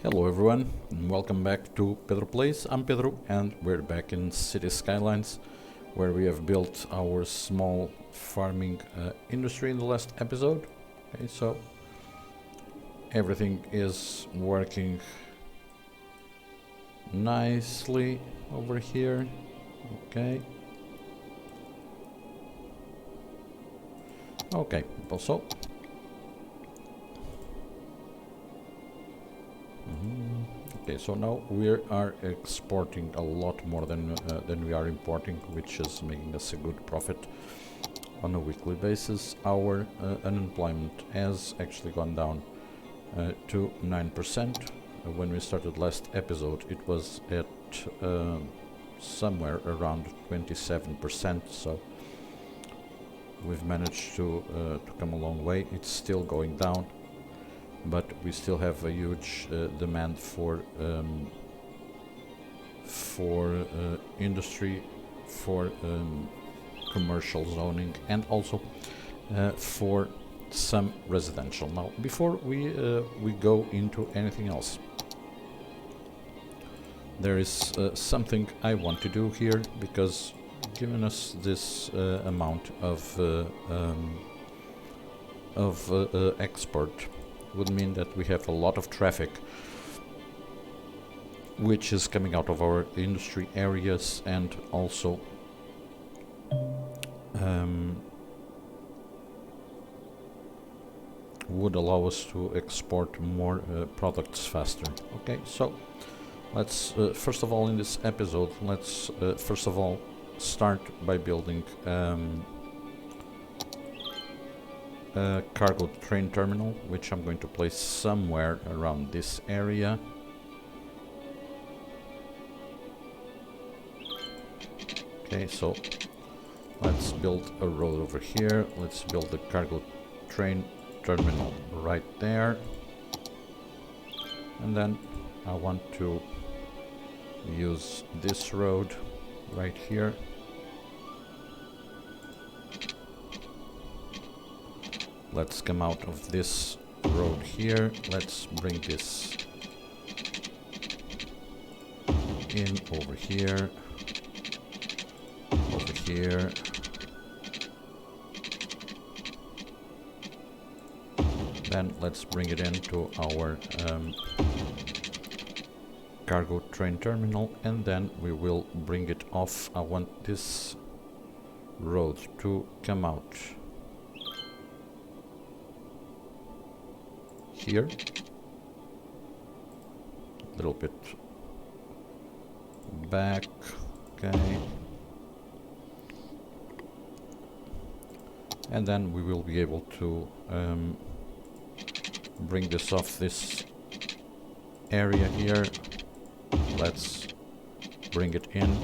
Hello everyone, and welcome back to Pedro Plays. I'm Pedro and we're back in City Skylines where we have built our small farming industry in the last episode. Okay, so everything is working nicely over here. Okay. Okay, also. Okay, so now we are exporting a lot more than we are importing, which is making us a good profit on a weekly basis. Our unemployment has actually gone down to 9%. When we started last episode, it was at somewhere around 27%. So we've managed to come a long way. It's still going down, but we still have a huge demand for industry, for commercial zoning, and also for some residential. Now, before we go into anything else, there is something I want to do here, because given us this amount of export would mean that we have a lot of traffic which is coming out of our industry areas, and also would allow us to export more products faster. Okay, so let's first of all, in this episode, let's first of all start by building a cargo train terminal, which I'm going to place somewhere around this area. Okay, so let's build a road over here. Let's build the cargo train terminal right there. And then I want to use this road right here. Let's come out of this road here. Let's bring this in over here, over here. Then let's bring it into our cargo train terminal, and then we will bring it off. I want this road to come out here, a little bit back. Okay, and then we will be able to bring this off this area here. Let's bring it in.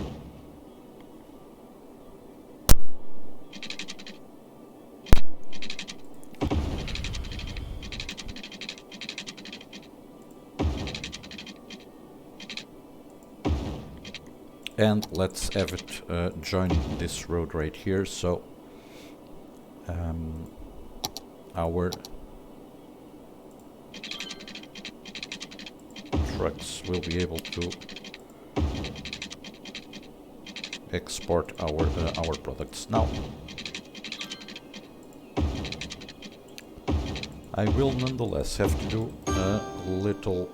And let's have it join this road right here, so our trucks will be able to export our products. Now, I will nonetheless have to do a little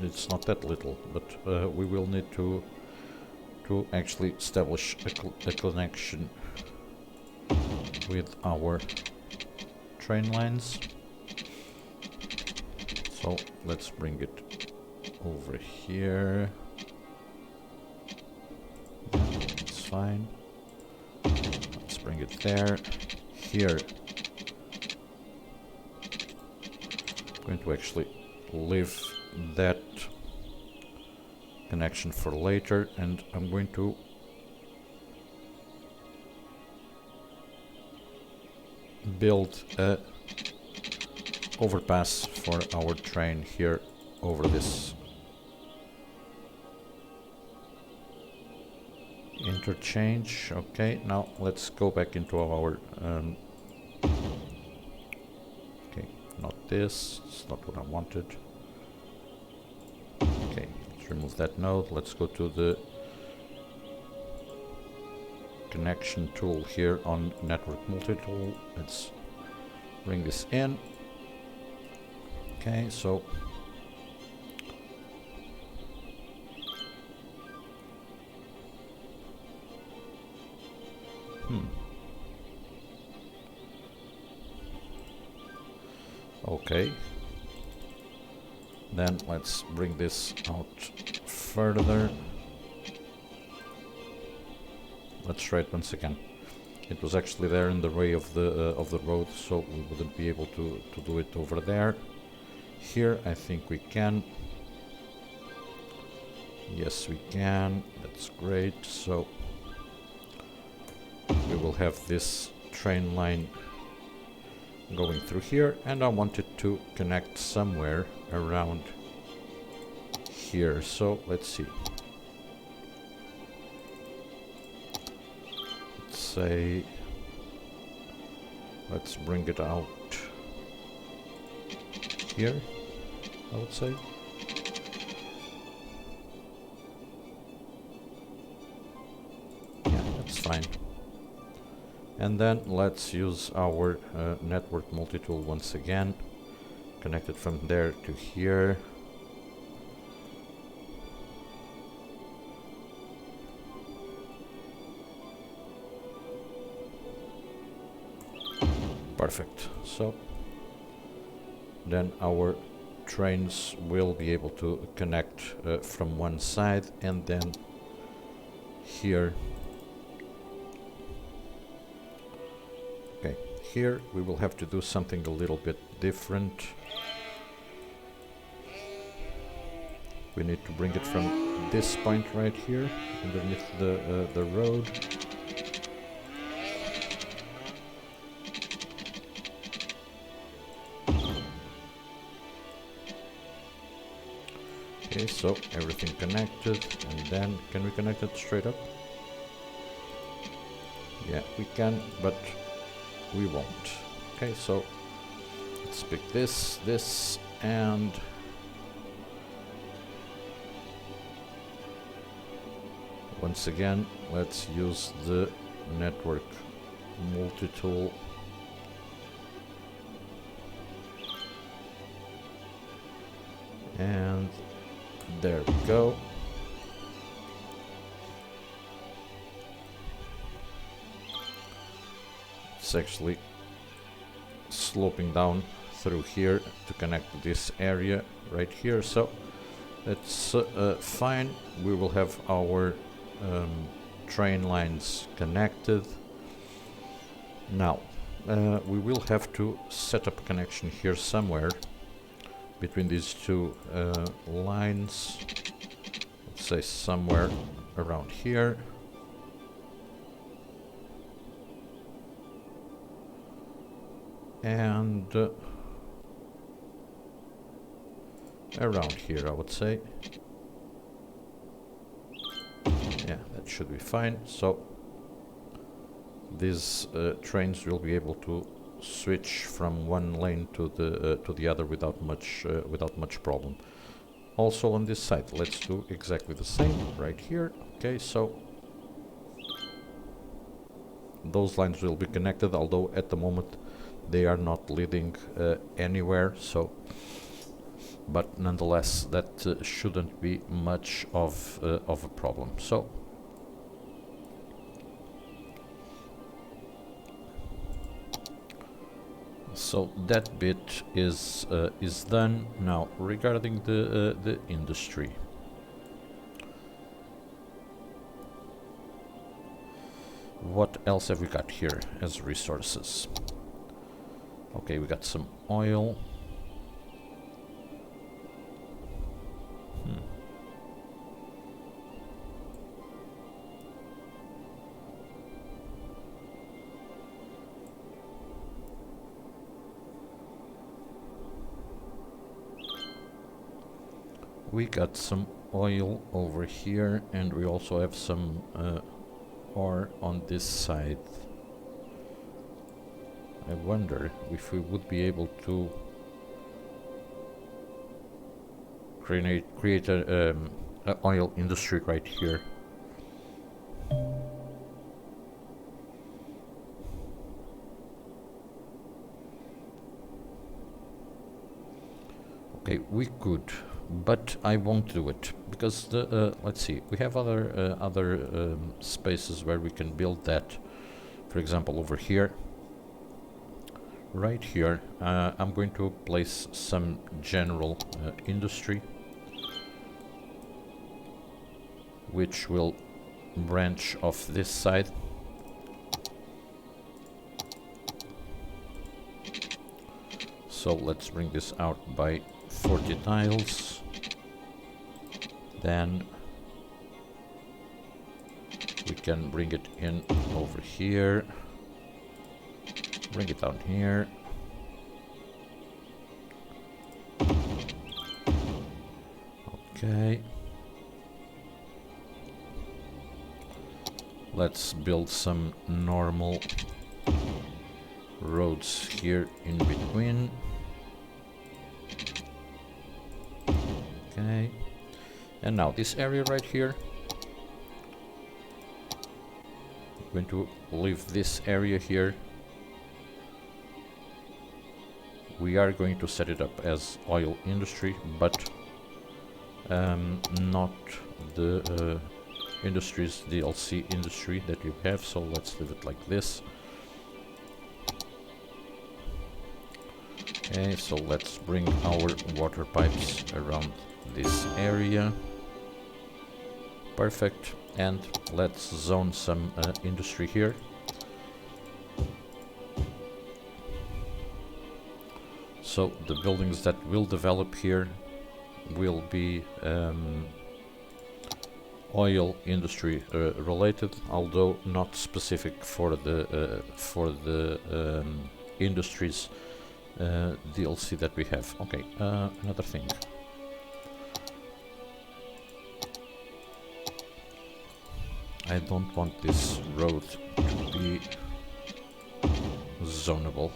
it's not that little, but we will need to actually establish a connection with our train lines. So let's bring it over here. Yeah, it's fine. Let's bring it there. Here, I'm going to actually leave that connection for later, and I'm going to build a overpass for our train here over this interchange. Okay, now let's go back into our this. It's not what I wanted. Okay, let's remove that node. Let's go to the connection tool here on network multi-tool. Let's bring this in. Okay, so okay, then let's bring this out further. Let's try it once again. It was actually there in the way of the road, so we wouldn't be able to do it over there. Here I think we can. Yes, we can. That's great. So we will have this train line going through here, and I want it to connect somewhere around here. So let's see. Let's say, let's bring it out here, I would say. Yeah, that's fine. And then let's use our network multi-tool once again. Connect it from there to here. Perfect. So then our trains will be able to connect from one side, and then here. Okay, here we will have to do something a little bit different. We need to bring it from this point right here, underneath the road. Okay, so everything connected, and then can we connect it straight up? Yeah, we can, but we won't. Okay, so let's pick this, and once again, let's use the network multi-tool. And there we go. It's actually sloping down through here to connect this area right here, so that's fine. We will have our train lines connected. Now we will have to set up a connection here somewhere between these two lines. Let's say somewhere around here. And around here, I would say. Yeah, that should be fine. So these trains will be able to switch from one lane to the other without much problem. Also on this side, let's do exactly the same right here. Okay, so those lines will be connected, although at the moment they are not leading anywhere. So, but nonetheless, that shouldn't be much of a problem. So that bit is done. Now regarding the industry, what else have we got here as resources? Okay, we got some oil. We got some oil over here, and we also have some ore on this side. I wonder if we would be able to create a oil industry right here. Okay, we could, but I won't do it because the let's see, we have other spaces where we can build that. For example, over here, right here, I'm going to place some general industry, which will branch off this side. So let's bring this out by 40 tiles. Then we can bring it in over here. Bring it down here. Okay. Let's build some normal roads here in between. Okay. And now this area right here, I'm going to leave this area here. We are going to set it up as oil industry, but not the industries DLC industry that you have, so let's leave it like this. Okay, so let's bring our water pipes around this area. Perfect. And let's zone some industry here. So the buildings that will develop here will be oil industry related, although not specific for the industries DLC that we have. Okay, another thing. I don't want this road to be zonable,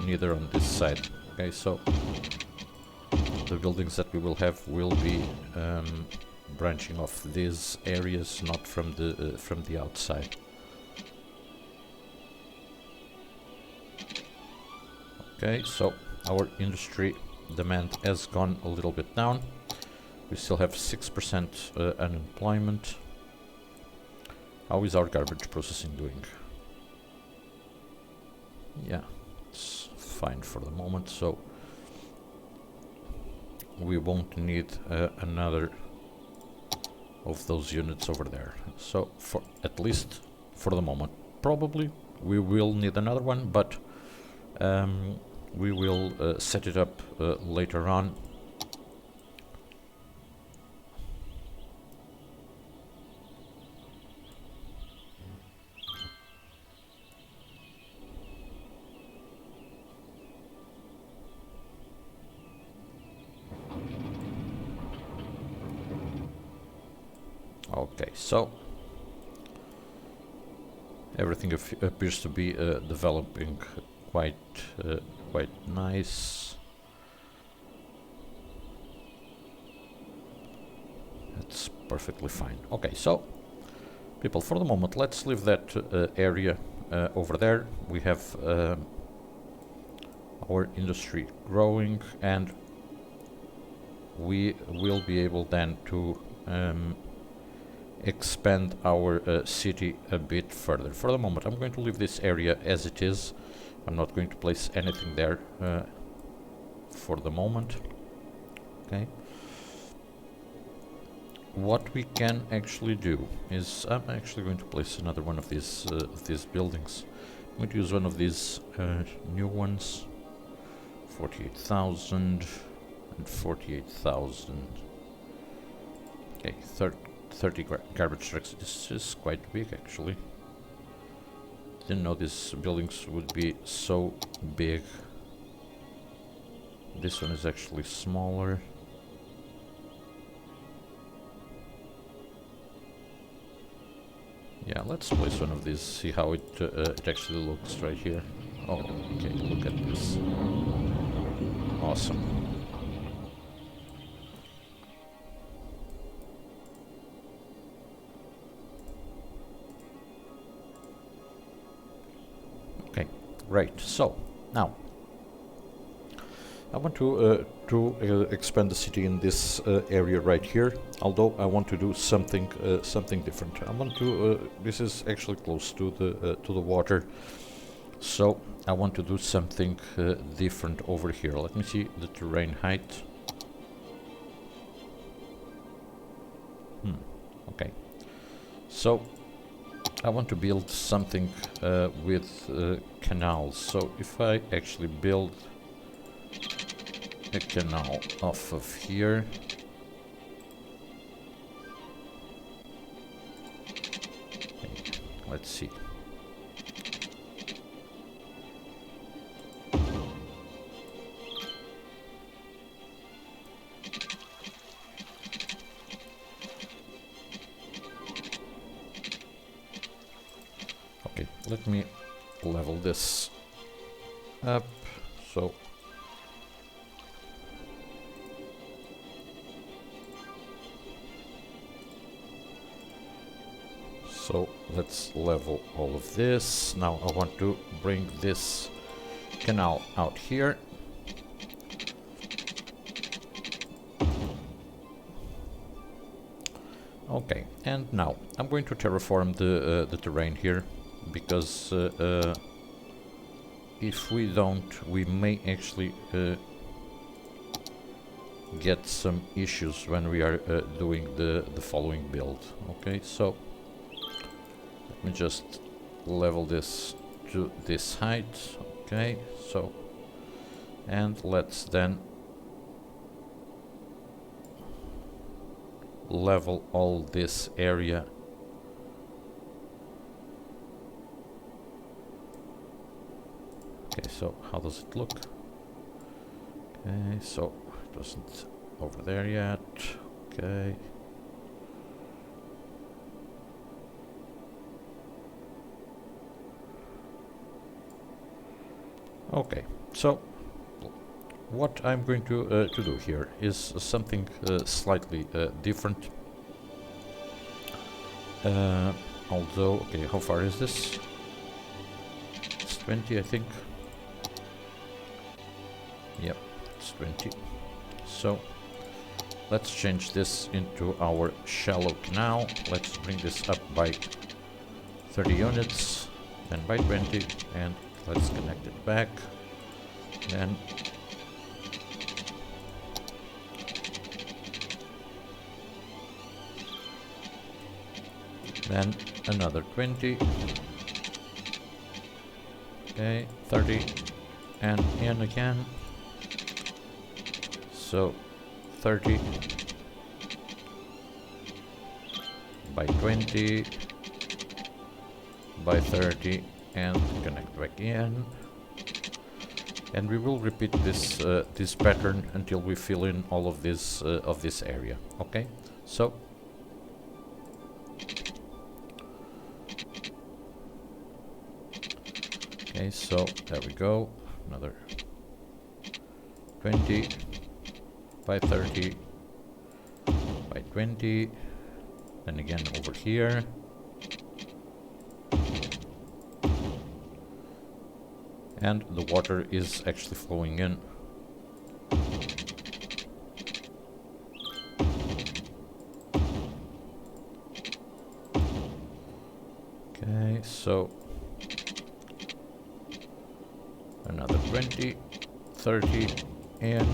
neither on this side. Okay, so the buildings that we will have will be branching off these areas, not from the outside. Okay, so our industry demand has gone a little bit down. We still have 6% unemployment. How is our garbage processing doing? Yeah, it's fine for the moment, so we won't need another of those units over there. So for at least for the moment, probably we will need another one, but we will set it up later on. Okay, so everything appears to be developing quite nice. That's perfectly fine. Okay, so people, for the moment, let's leave that area over there. We have our industry growing, and we will be able then to expand our city a bit further. For the moment, I'm going to leave this area as it is. I'm not going to place anything there for the moment. Okay. What we can actually do is, I'm actually going to place another one of these buildings. I'm going to use one of these new ones. 48,000 and 48,000. Okay, 30 garbage trucks. This is quite big, actually. Didn't know these buildings would be so big. This one is actually smaller. Yeah, let's place one of these, see how it actually looks right here. Oh, okay, look at this. Awesome. Right, so now I want to expand the city in this area right here. Although I want to do something different. I want to. This is actually close to the water, so I want to do something different over here. Let me see the terrain height. Okay, so I want to build something with canals. So if I actually build a canal off of here, okay, let's see. Okay, let me level this up. So let's level all of this. Now I want to bring this canal out here. Okay, and now I'm going to terraform the terrain here, because if we don't, we may actually get some issues when we are doing the following build. Okay, so let me just level this to this height. Okay, so, and let's then level all this area. Okay, so how does it look? Okay, so it doesn't over there yet. Okay. Okay, so what I'm going to do here is something slightly different. Although, okay, how far is this? It's 20, I think. Yep, it's 20. So let's change this into our shallow canal. Let's bring this up by 30 units, then by 20, and let's connect it back. Then another 20. Okay, 30, and in again. So 30 by 20 by 30, and connect back in. And we will repeat this this pattern until we fill in all of this area. Okay, so so there we go. Another 20 by 30 by 20, and again over here. And the water is actually flowing in. Okay, so another 20, 30 in,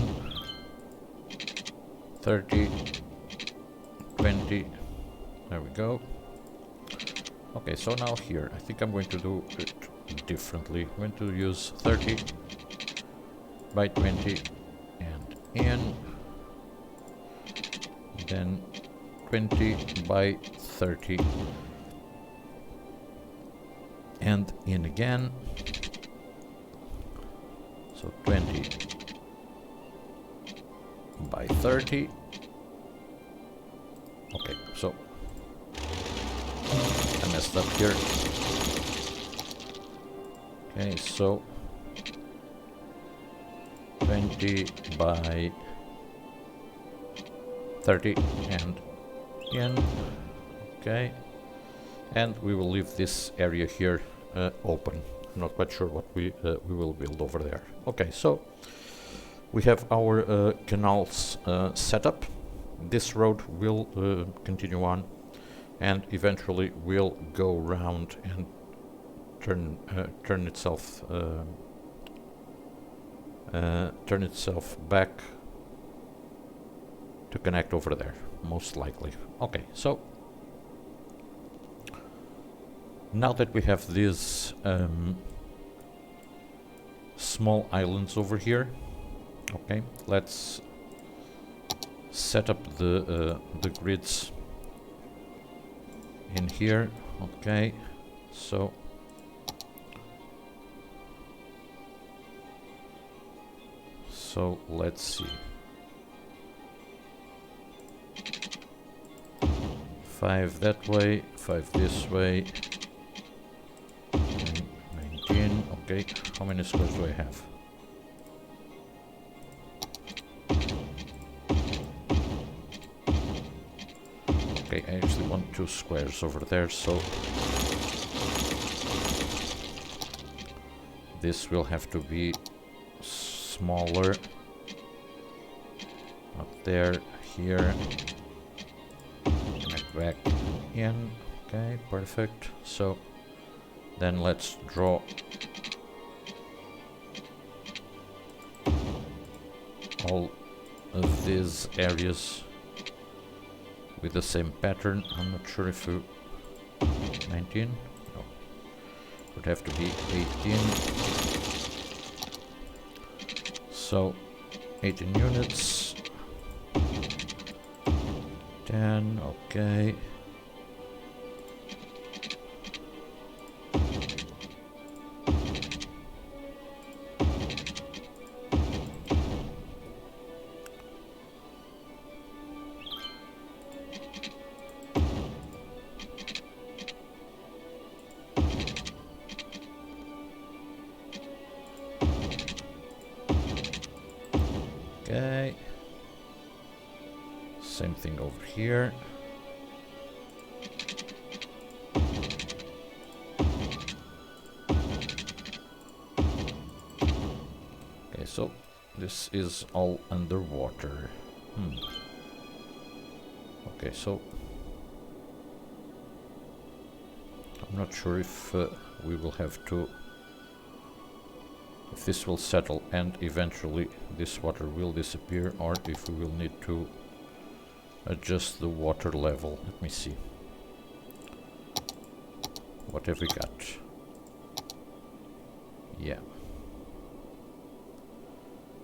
30, 20, there we go. Okay, so now here, I think I'm going to do it differently. I'm going to use 30 by 20 and in, then 20 by 30 and in again. So 20 by 30. Okay, so I messed up here. Okay, so 20 by 30 and in. Okay, and we will leave this area here open. not quite sure what we will build over there. Okay, so we have our canals set up. This road will continue on, and eventually will go round and turn itself back to connect over there, most likely. Okay, so now that we have these small islands over here, okay, let's set up the grids in here. Okay, so let's see. 5 that way, 5 this way, 19. Okay, how many squares do I have? Okay, I actually want 2 squares over there, so this will have to be smaller. Up there, here, connect back in. Okay, perfect. So then let's draw all of these areas with the same pattern. I'm not sure if 19? No. Would have to be 18. So 18 units. 10, okay. Okay, same thing over here. Okay, so this is all underwater. Okay, so I'm not sure if we will have to, if this will settle and eventually this water will disappear, or if we will need to adjust the water level. Let me see. What have we got? Yeah.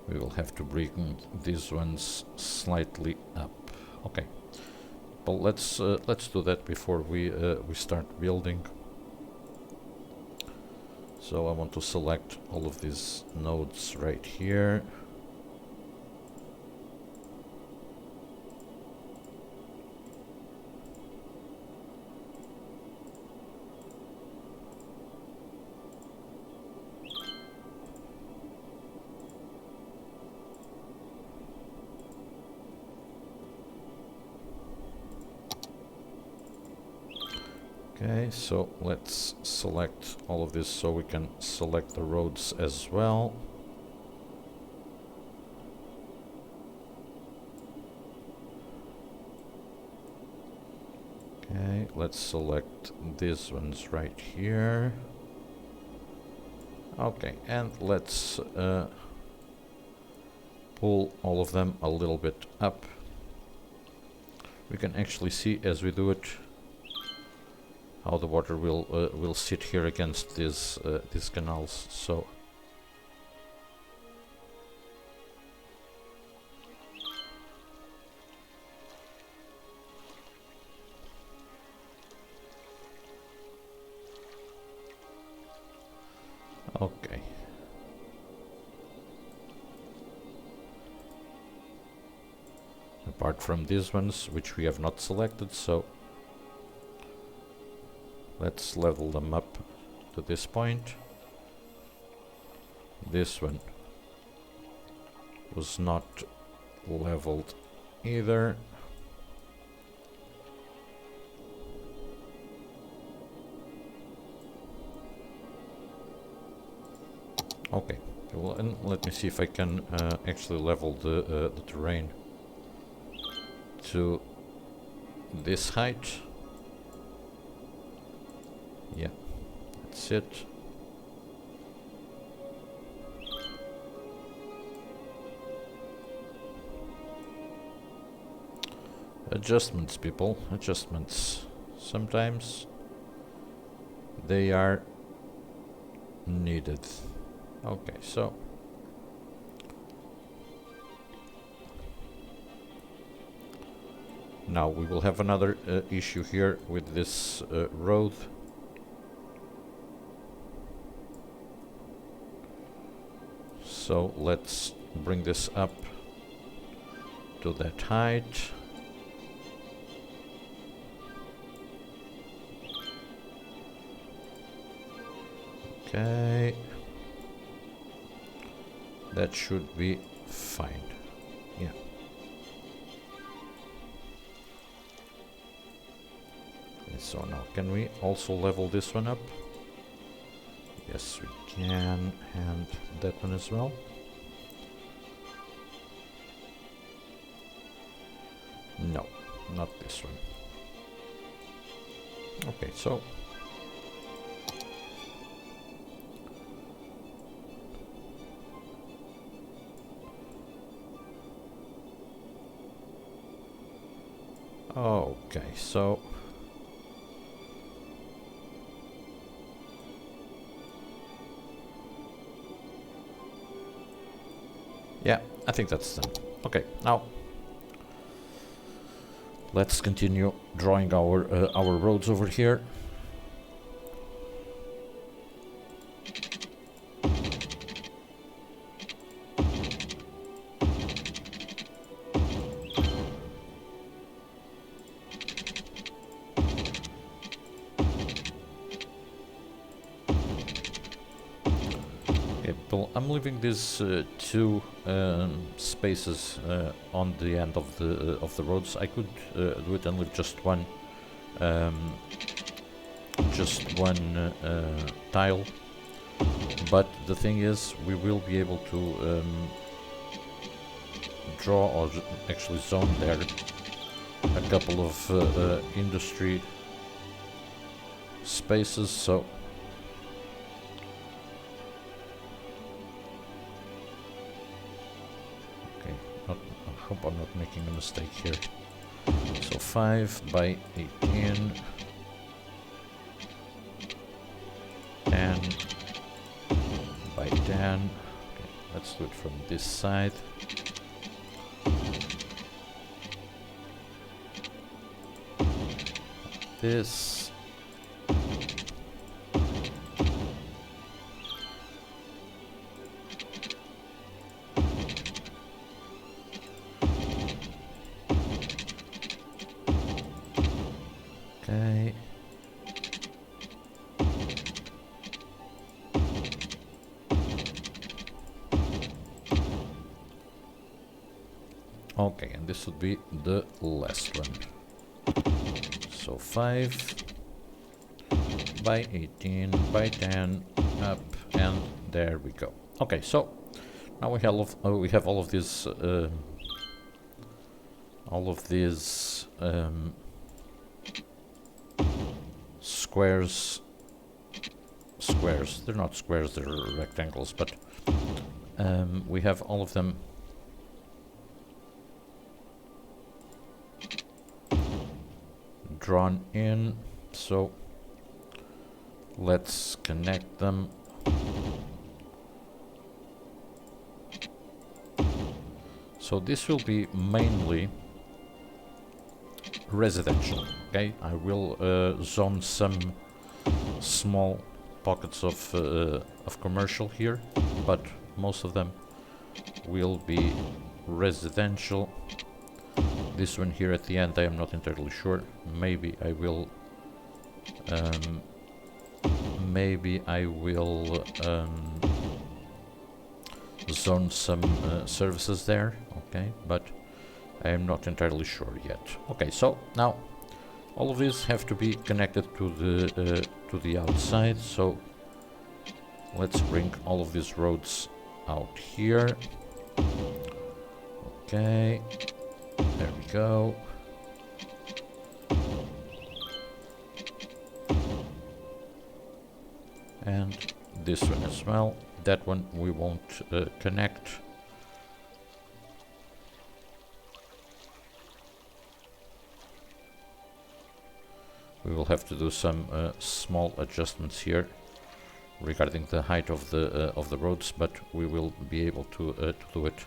We will have to bring these ones slightly up. Okay. Well, let's do that before we start building. So I want to select all of these nodes right here. Okay, so let's select all of this so we can select the roads as well. Okay, let's select these ones right here. Okay, and let's pull all of them a little bit up. We can actually see as we do it how the water will sit here against these canals. So okay. Apart from these ones, which we have not selected, so let's level them up to this point. This one was not leveled either. Okay, well, and let me see if I can actually level the terrain to this height. Yeah, that's it. Adjustments, people, adjustments. Sometimes they are needed. Okay, so now we will have another issue here with this road. So let's bring this up to that height. Okay, that should be fine. Yeah. Okay, so now can we also level this one up? Yes, we can, and that one as well. No, not this one. Okay, so okay, so yeah, I think that's done. Okay, now let's continue drawing our roads over here. I'm leaving these two spaces on the end of the roads. I could do it and leave just one tile, but the thing is, we will be able to draw or actually zone there a couple of industry spaces. So I hope I'm not making a mistake here. So 5 by 18, 10 by 10. Okay, let's do it from this side. This. Okay. Okay, and this would be the last one. So 5 by 18 by 10 up, and there we go. Okay, so now we have all of these squares. They're not squares, they're rectangles, but we have all of them drawn in, so let's connect them. So this will be mainly residential. Okay, I will zone some small pockets of commercial here, but most of them will be residential. This one here at the end, I am not entirely sure. Maybe I will zone some services there. Okay, but I am not entirely sure yet. Okay, so now all of these have to be connected to the outside. So Let's bring all of these roads out here. Okay, there we go. And this one as well. That one we won't connect. We will have to do some small adjustments here regarding the height of the roads, but we will be able to do it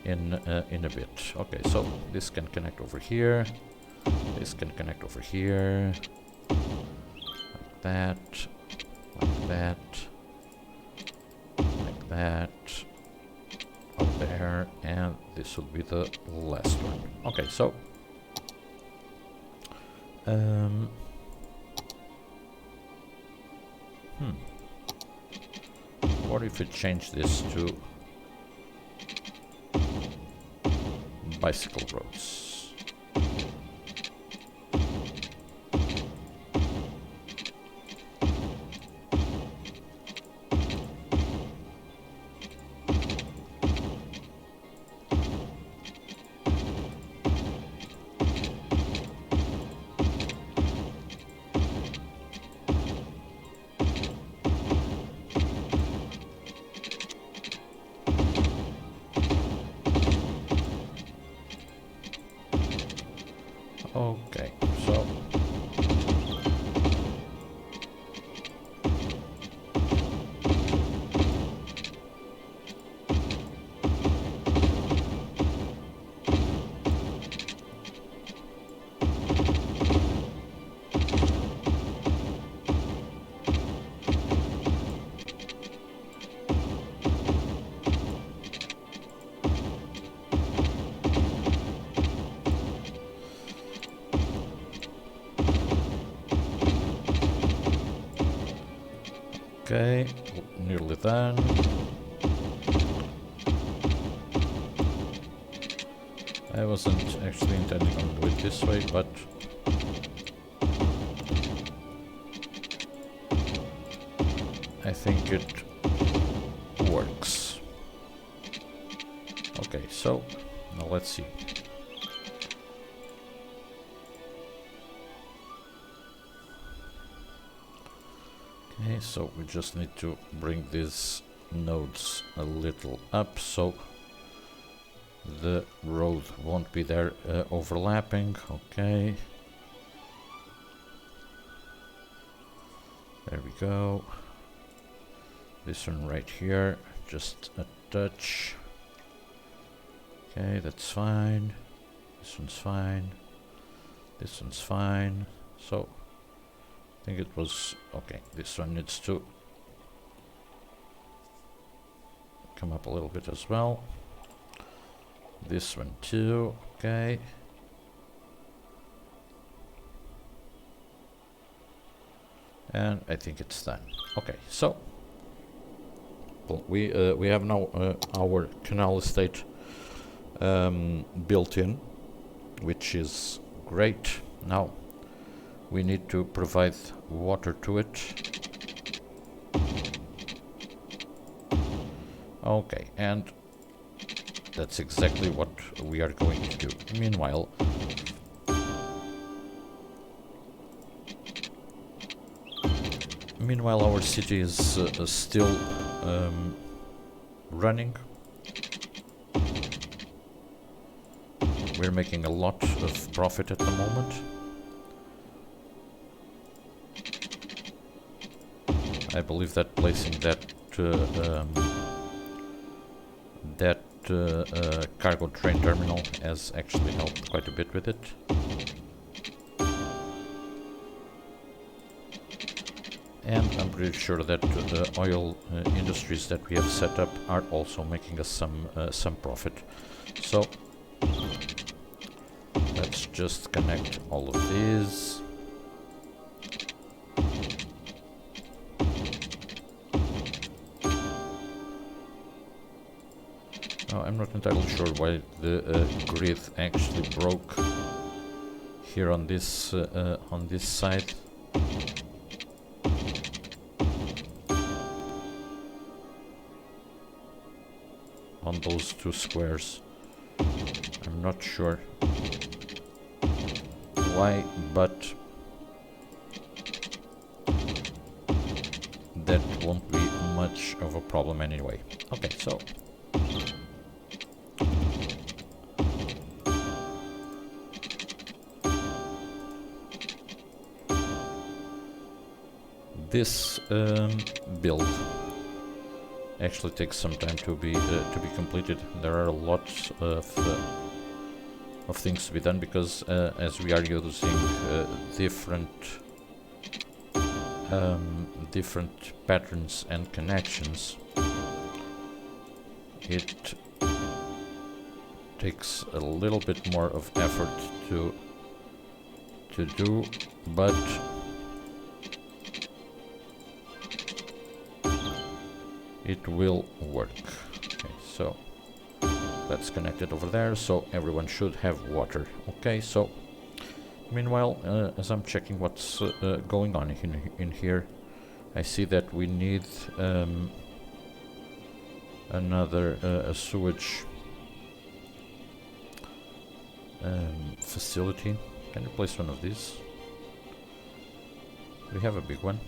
in a bit. Okay, so this can connect over here. This can connect over here. Like that. Like that. Like that. Up there, and this will be the last one. Okay, so what if we change this to bicycle roads? Okay, so okay, nearly done. I wasn't actually intending on doing it this way, but I think it works. Okay, so now let's see. Okay, so we just need to bring these nodes a little up so the road won't be there overlapping. Okay, there we go. This one right here, just a touch. Okay, that's fine. This one's fine. This one's fine. So I think it was okay. This one needs to come up a little bit as well. This one too. Okay. And I think it's done. Okay, so we have now our canal estate built in, which is great. Now we need to provide water to it. Okay, and that's exactly what we are going to do. Meanwhile, our city is still running. We're making a lot of profit at the moment. I believe that placing that cargo train terminal has actually helped quite a bit with it. And I'm pretty sure that the oil industries that we have set up are also making us some profit. So let's just connect all of these. Oh, I'm not entirely sure why the grid actually broke here on this side. on those two squares. I'm not sure why, but that won't be much of a problem anyway. Okay, so this build actually takes some time to be completed. There are a lot of things to be done because as we are using different patterns and connections, it takes a little bit more of effort to do, but it will work. Okay, so that's connected over there, so everyone should have water. Okay, so meanwhile, as I'm checking what's going on in here, I see that we need another a sewage facility. Can you place one of these? We have a big one.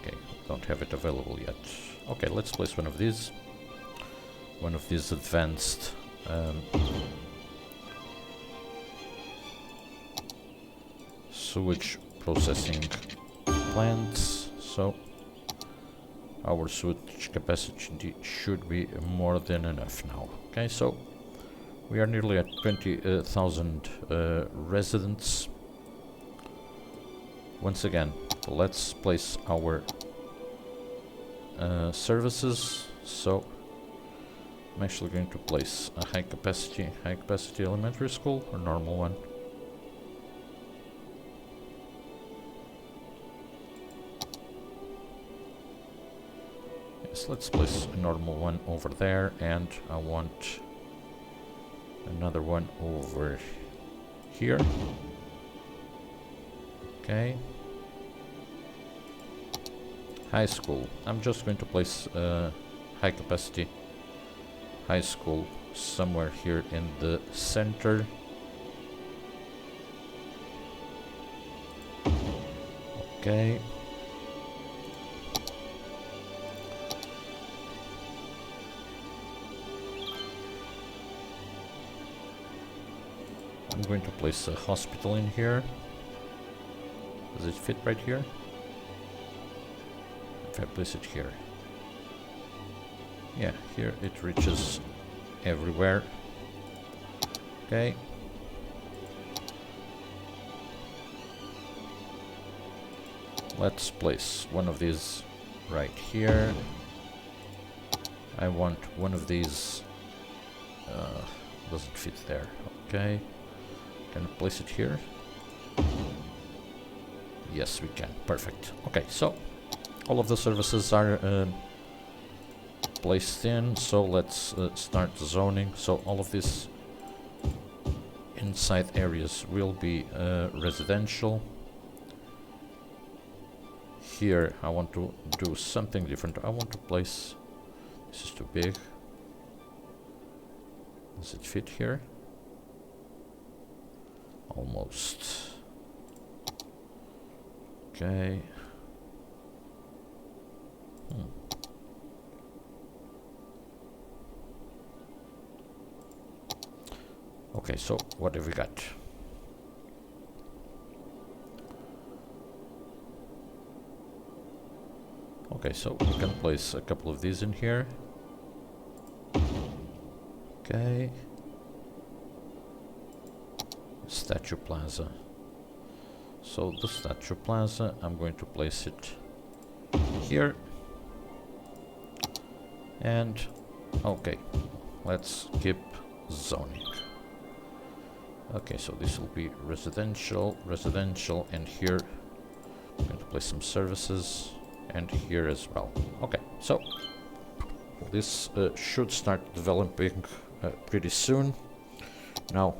Okay, don't have it available yet. Okay, let's place one of these. One of these advanced sewage processing plants. So our sewage capacity should be more than enough now. Okay, so we are nearly at 20,000 residents. Once again, let's place our services. So I'm actually going to place a high capacity elementary school, or normal one. Yes, let's place a normal one over there, and I want another one over here. Okay. High school. I'm just going to place high capacity high school somewhere here in the center. Okay. I'm going to place a hospital in here. Does it fit right here? If I place it here. Yeah, here it reaches everywhere. Okay. Let's place one of these right here. I want one of these. Doesn't fit there. Okay. Can I place it here? Yes, we can. Perfect. Okay, so all of the services are placed in, so let's start zoning. So all of these inside areas will be residential. Here I want to do something different. I want to place, this is too big. Does it fit here? Almost. Okay. Okay, so what have we got? Okay, so we can place a couple of these in here. Okay. Statue Plaza. So the Statue Plaza, I'm going to place it here. And okay, let's keep zoning. Okay, so this will be residential, and here I'm going to place some services, and here as well. Okay, so this should start developing pretty soon. Now,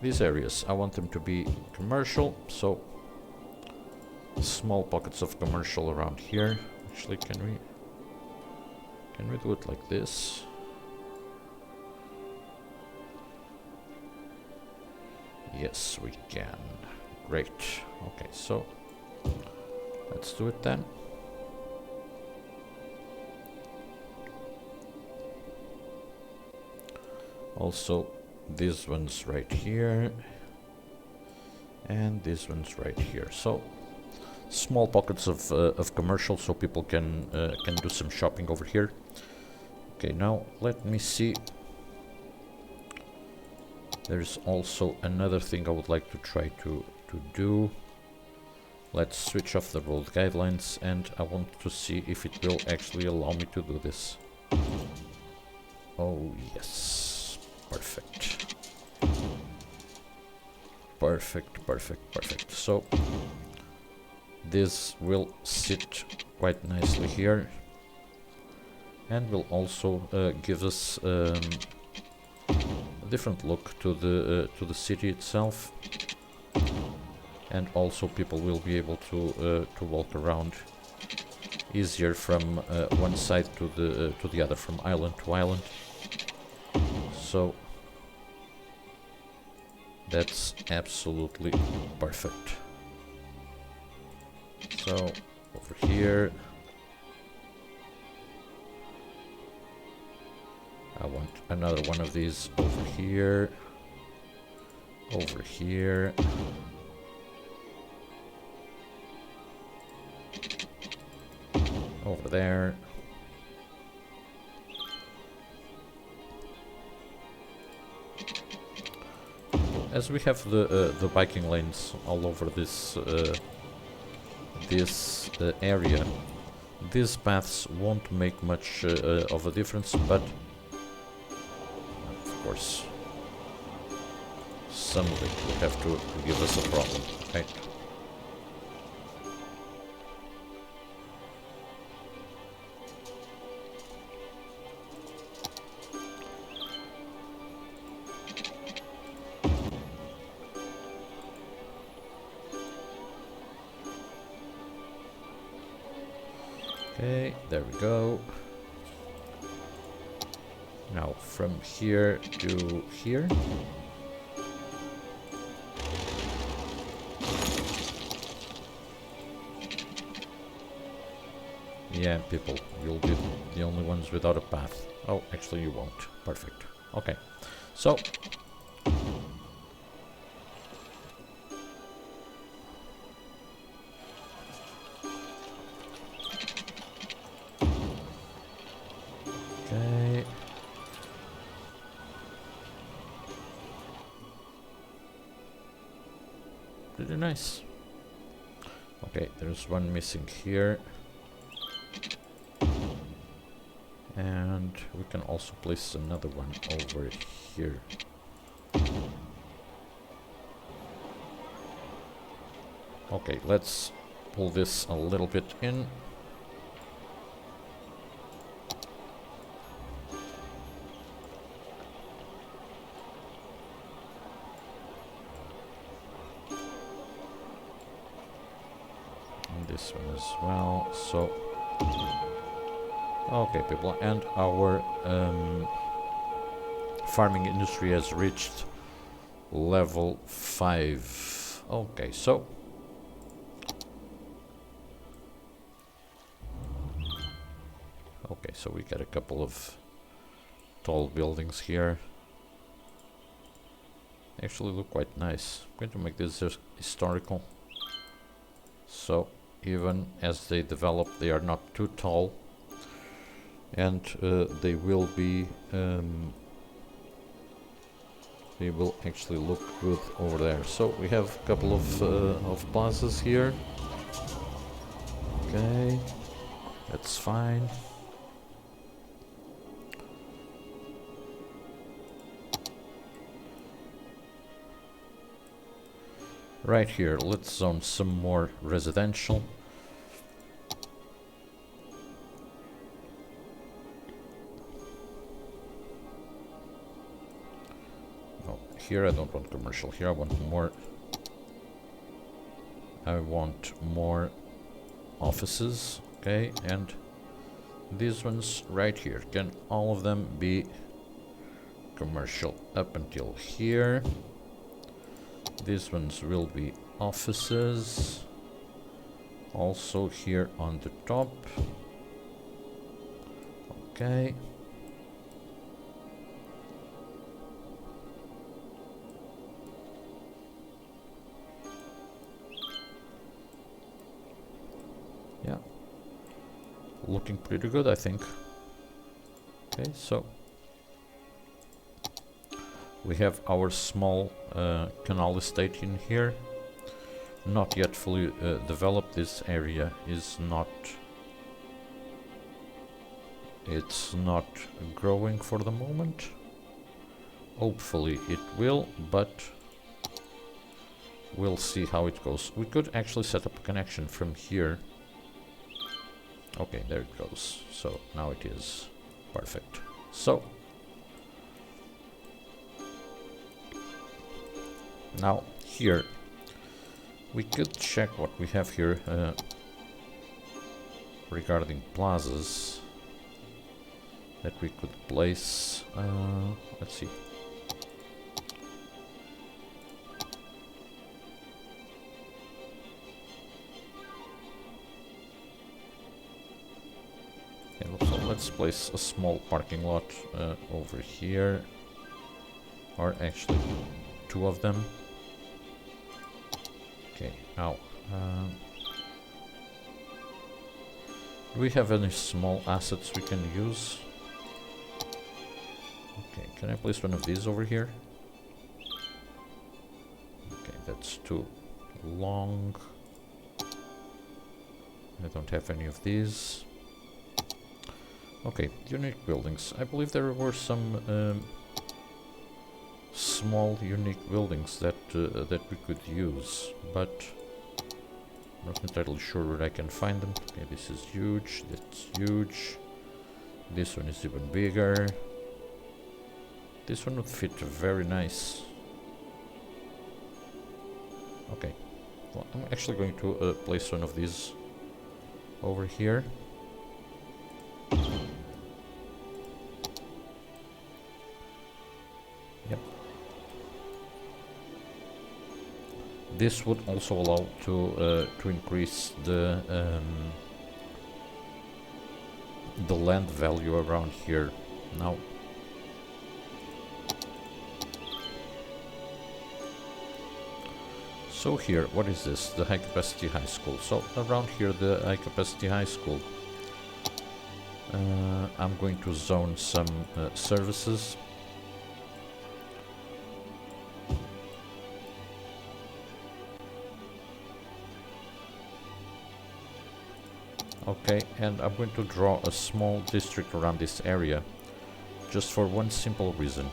these areas, I want them to be commercial, so small pockets of commercial around here Actually, can we do it like this? Yes, we can. Great. Okay, so let's do it then. Also, this one's right here, and this one's right here. So small pockets of commercial, so people can do some shopping over here. Okay, now let me see. There's also another thing I would like to try to do. Let's switch off the road guidelines, and I want to see if it will actually allow me to do this. Oh yes, perfect. Perfect. So this will sit quite nicely here, and will also give us a different look to the city itself, and also people will be able to walk around easier from one side to the other, from island to island. So that's absolutely perfect. So over here, I want another one of these over here, over here, over there. As we have the biking lanes all over this area, these paths won't make much of a difference, but of course some of it will have to give us a problem, right? Okay, there we go. Now from here to here. Yeah, people, you'll be the only ones without a path. Oh, actually you won't. Perfect. Okay, so okay. Pretty nice. Okay, there's one missing here. And we can also place another one over here. Okay, let's pull this a little bit in. And this one as well. So okay, people, and our farming industry has reached level 5. Okay, so we got a couple of tall buildings here. Actually look quite nice. I'm going to make this historical, so even as they develop, they are not too tall, and they will be they will actually look good over there. So we have a couple of plazas here. Okay, that's fine. Right here, let's zone some more residential. No, here I don't want commercial. Here I want more. I want more offices. Okay, and these ones right here, can all of them be commercial up until here? These ones will be offices, also here on the top. Okay. Yeah, looking pretty good, I think. Okay, so we have our small canal estate in here. Not yet fully developed. This area is not... it's not growing for the moment. Hopefully it will, but we'll see how it goes. We could actually set up a connection from here. Okay, there it goes. So now it is perfect. So now here we could check what we have here regarding plazas that we could place. Let's see. Okay, so let's place a small parking lot over here, or actually two of them. Okay, now do we have any small assets we can use? Okay, can I place one of these over here? Okay, that's too long. I don't have any of these. Okay, unique buildings. I believe there were some small unique buildings that that we could use, but I'm not entirely sure where I can find them. Okay, this is huge. That's huge. This one is even bigger. This one would fit very nice. Okay, well, I'm actually going to place one of these over here. Yep. This would also allow to increase the land value around here. Now, so here, what is this? The high capacity high school. So around here, the high capacity high school, I'm going to zone some services. Okay, and I'm going to draw a small district around this area, just for one simple reason.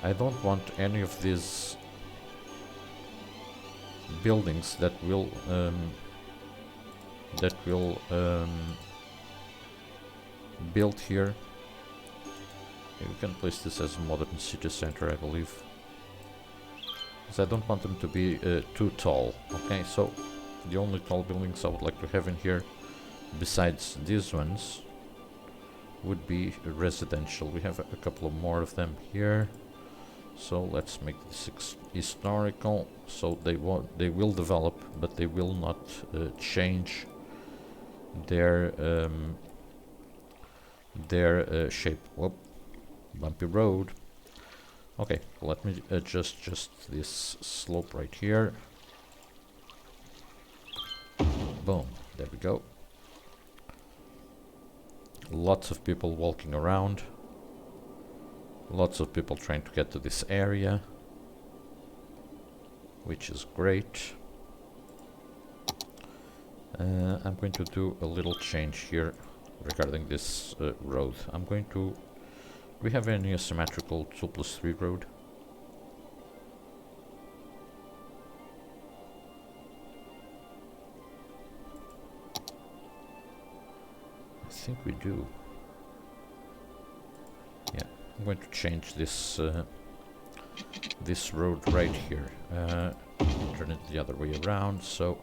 I don't want any of these buildings that will build here. Okay, we can place this as a modern city center, I believe, because I don't want them to be too tall. Okay, so the only tall buildings I would like to have in here, besides these ones, would be residential. We have a couple of more of them here, so let's make this historical. So they will develop, but they will not change their shape. Whoop, bumpy road. Okay, let me adjust just this slope right here. Boom, there we go. Lots of people walking around. Lots of people trying to get to this area, which is great. I'm going to do a little change here regarding this road. I'm going to... Do we have any asymmetrical 2+3 road? I think we do. Yeah, I'm going to change this this road right here. Turn it the other way around, so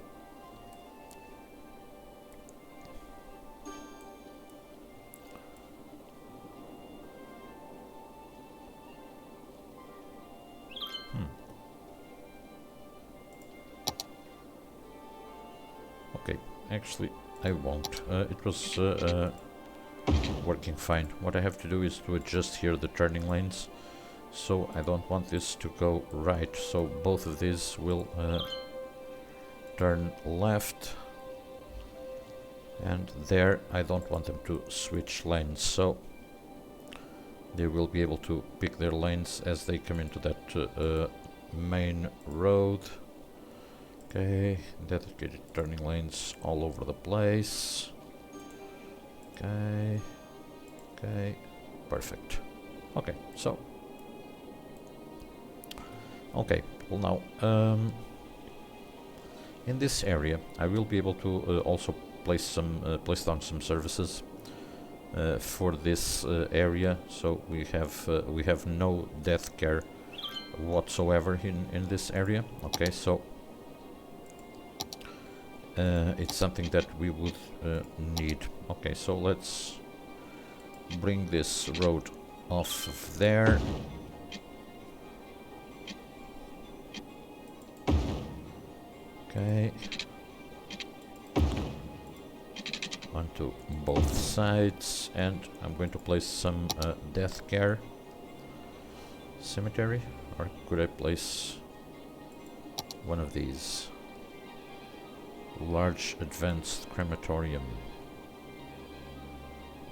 actually I won't. It was working fine. What I have to do is to adjust here the turning lanes. So I don't want this to go right, so both of these will turn left, and there I don't want them to switch lanes, so they will be able to pick their lanes as they come into that main road. Okay, dedicated turning lanes all over the place. Okay, okay, perfect. Okay, so okay, well now, in this area I will be able to also place down some services for this area, so we have no death care whatsoever in this area. Okay, so it's something that we would need. Okay, so let's bring this road off of there. Okay, onto both sides, and I'm going to place some death care cemetery, or could I place one of these? Large advanced crematorium.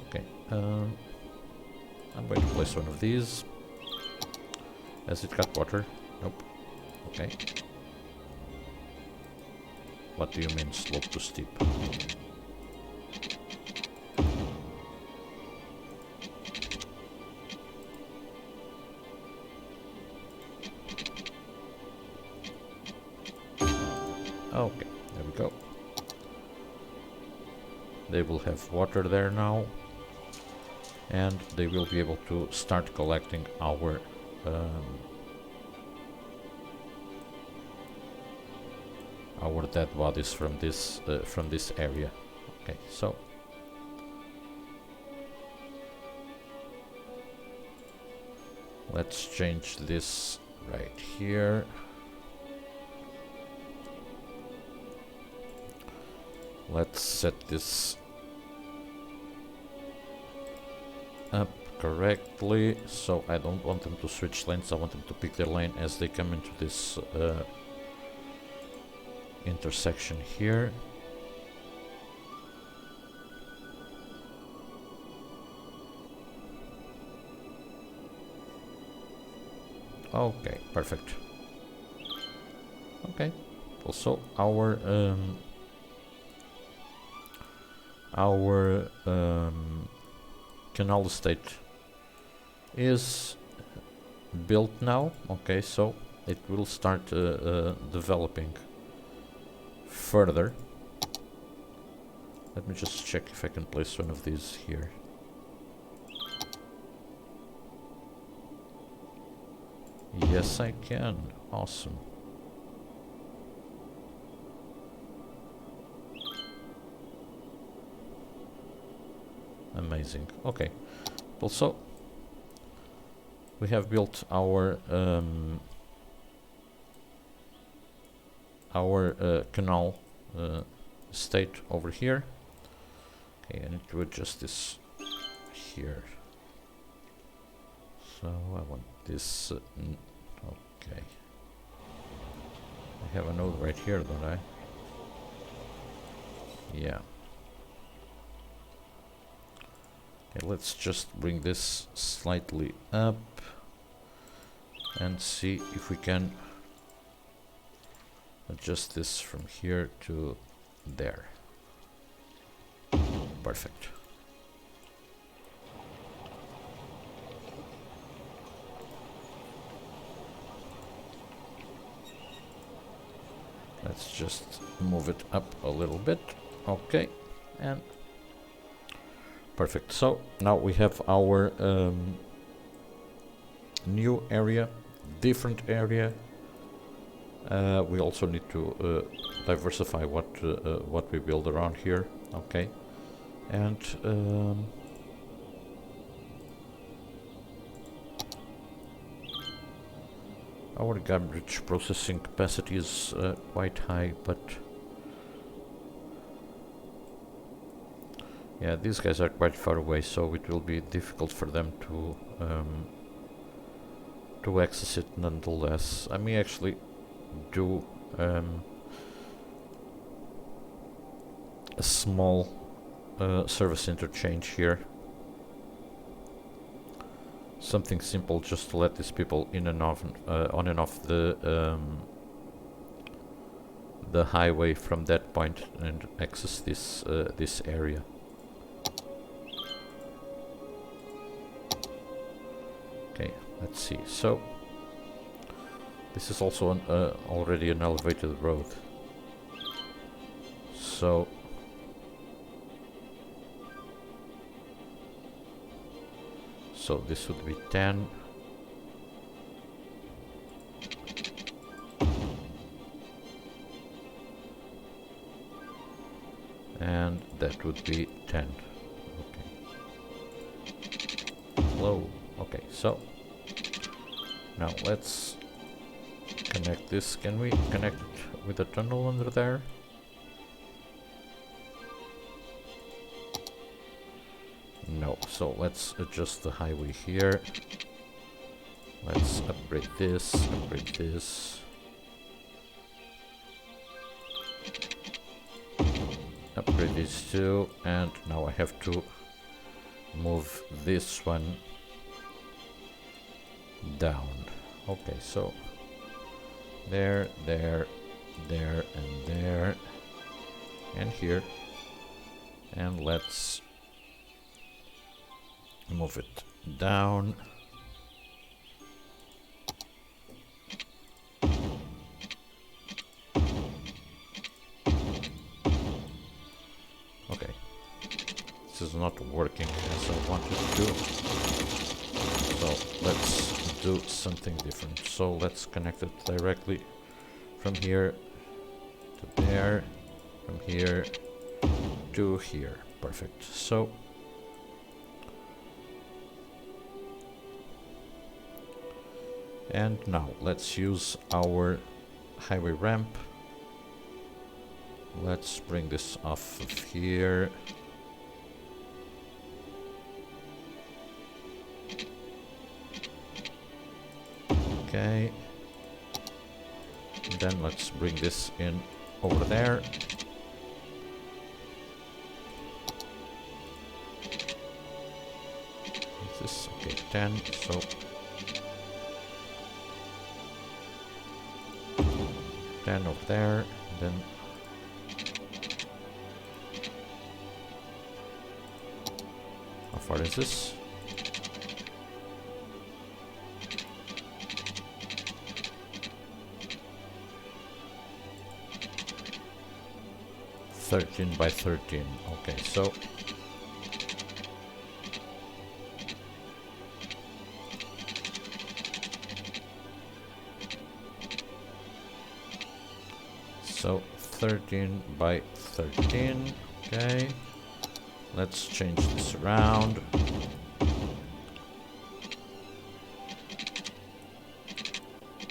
Okay, I'm going to place one of these. Has it got water? Nope. Okay. What do you mean slope to steep? Okay, there we go. They will have water there now, and they will be able to start collecting our dead bodies from this area. Okay, so let's change this right here. Let's set this up correctly, so I don't want them to switch lanes. I want them to pick their lane as they come into this intersection here. Okay, perfect. Okay, also our canal estate is built now. Okay, so it will start developing further. Let me just check if I can place one of these here. Yes, I can. Awesome. Amazing. Okay. Also, we have built our canal state over here. Okay, I need to adjust this here. So I want this. Okay. I have a node right here, don't I? Yeah. Okay, let's just bring this slightly up and see if we can adjust this from here to there. Perfect. Let's just move it up a little bit. Okay, and perfect. So now we have our new area, different area. We also need to diversify what we build around here. Okay, and our garbage processing capacity is quite high, but Yeah, these guys are quite far away, so it will be difficult for them to access it nonetheless. I may actually do a small service interchange here. Something simple just to let these people in and off, on and off the highway from that point and access this area. Okay, let's see. So this is also an, already an elevated road. So this would be 10. And that would be 10. Okay. Hello. Okay, so now let's connect this. Can we connect it with a tunnel under there? No, so let's adjust the highway here. Let's upgrade this, upgrade these two, and now I have to move this one down. Okay, so there, and there, and here, and let's move it down. Okay, this is not working as I wanted to, so let's do something different. So let's connect it directly from here to there, from here to here. Perfect. So and now let's use our highway ramp. Let's bring this off of here. Okay. And then let's bring this in over there. This is okay, 10, so 10 over there, then how far is this? (13 by 13). Okay, so so 13 by 13. Okay, let's change this around.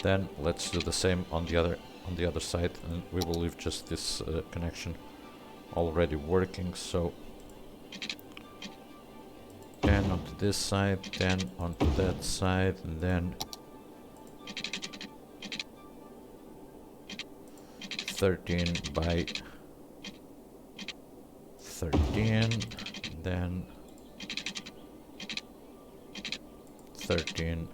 Then let's do the same on the other side, and we will leave just this connection already working. So 10 onto this side, 10 onto that side, and then 13 by 13, then 13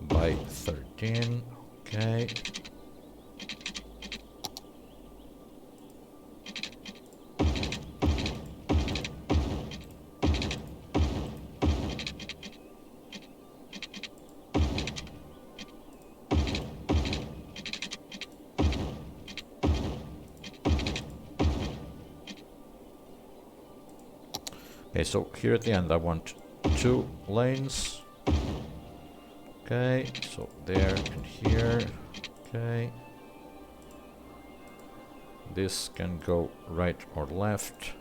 by 13. Okay. Okay, so here at the end I want 2 lanes. Okay, so there and here. Okay. This can go right or left.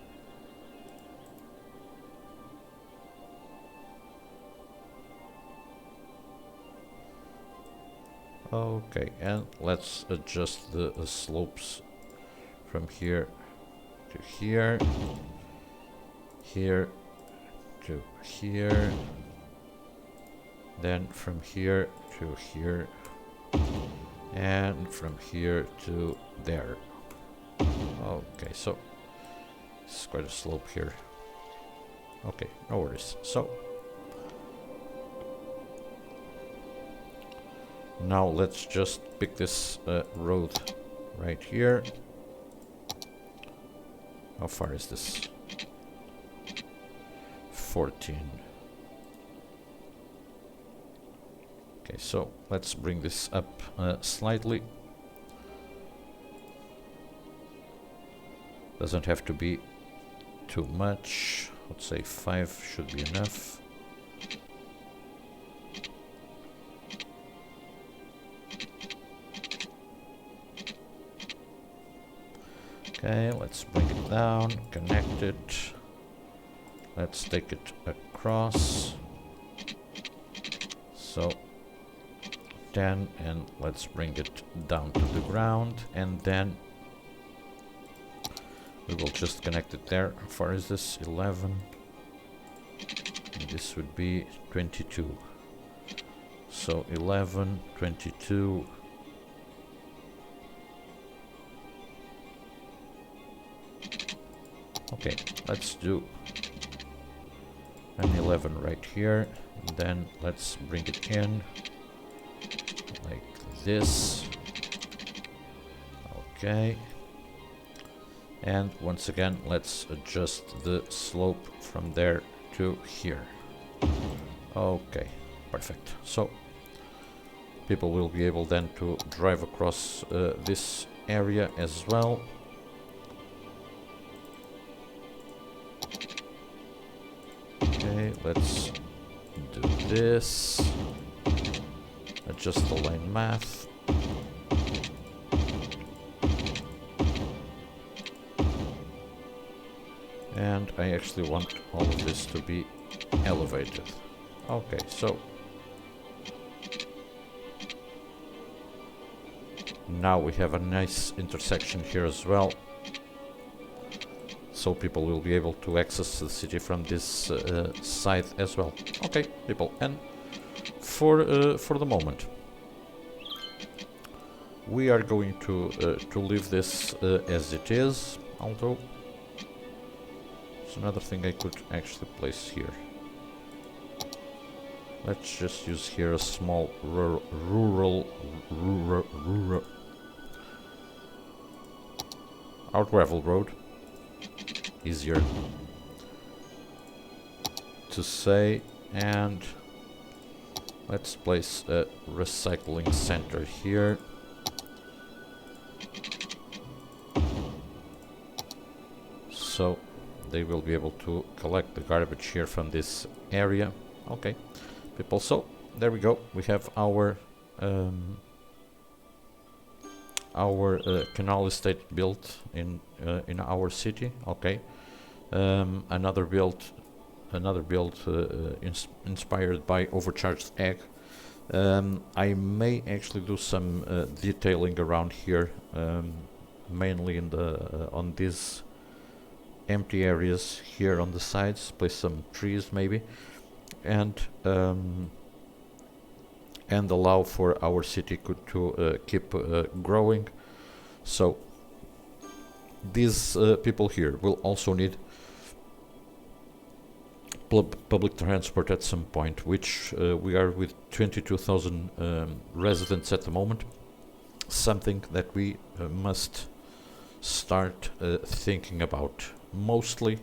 Okay, and let's adjust the slopes from here to here. here to here, then from here to here, and from here to there. Okay, so it's quite a slope here. Okay, no worries. So now let's just pick this road right here. How far is this? 14. Okay, so let's bring this up slightly. Doesn't have to be too much. Let's say 5 should be enough. Okay, let's bring it down, connect it. Let's take it across. So 10, and let's bring it down to the ground, and then we will just connect it there. How far is this? 11. And this would be 22. So 11, 22. Okay, let's do an 11 right here. And then let's bring it in like this. Okay. And once again, let's adjust the slope from there to here. Okay, perfect. So people will be able then to drive across this area as well. Okay, let's do this. Adjust the lane math. And I actually want all of this to be elevated. Okay, so now we have a nice intersection here as well. So people will be able to access the city from this side as well. Okay, people, and for the moment, we are going to leave this as it is. Although, it's another thing I could actually place here. Let's just use here a small rural out gravel road. Easier to say, and let's place a recycling center here. So they will be able to collect the garbage here from this area. Okay, people, so there we go. We have our canal estate built in our city. Okay, another build inspired by Overcharged Egg. I may actually do some detailing around here, mainly in the on these empty areas here on the sides. Place some trees maybe, and allow for our city to keep growing. So these people here will also need public transport at some point, which we are with 22,000 residents at the moment. Something that we must start thinking about. Mostly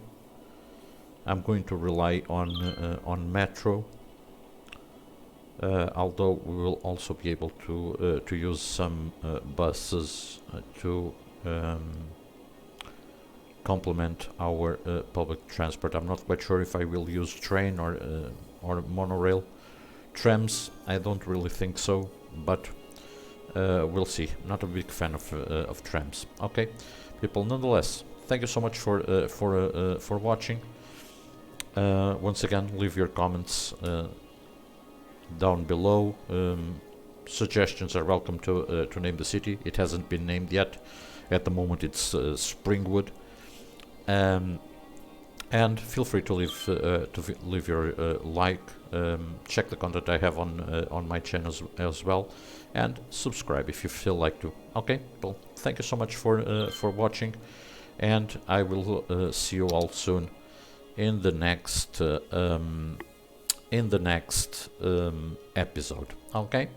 I'm going to rely on metro, although we will also be able to use some buses to complement our public transport. I'm not quite sure if I will use train or monorail. Trams, I don't really think so, but we'll see. Not a big fan of trams. Okay, people. Nonetheless, thank you so much for watching. Once again, leave your comments down below. Suggestions are welcome to name the city. It hasn't been named yet. At the moment, it's Springwood. And and feel free to leave your like, check the content I have on my channel as well, and subscribe if you feel like to. Okay, well, thank you so much for watching, and I will see you all soon in the next episode. Okay.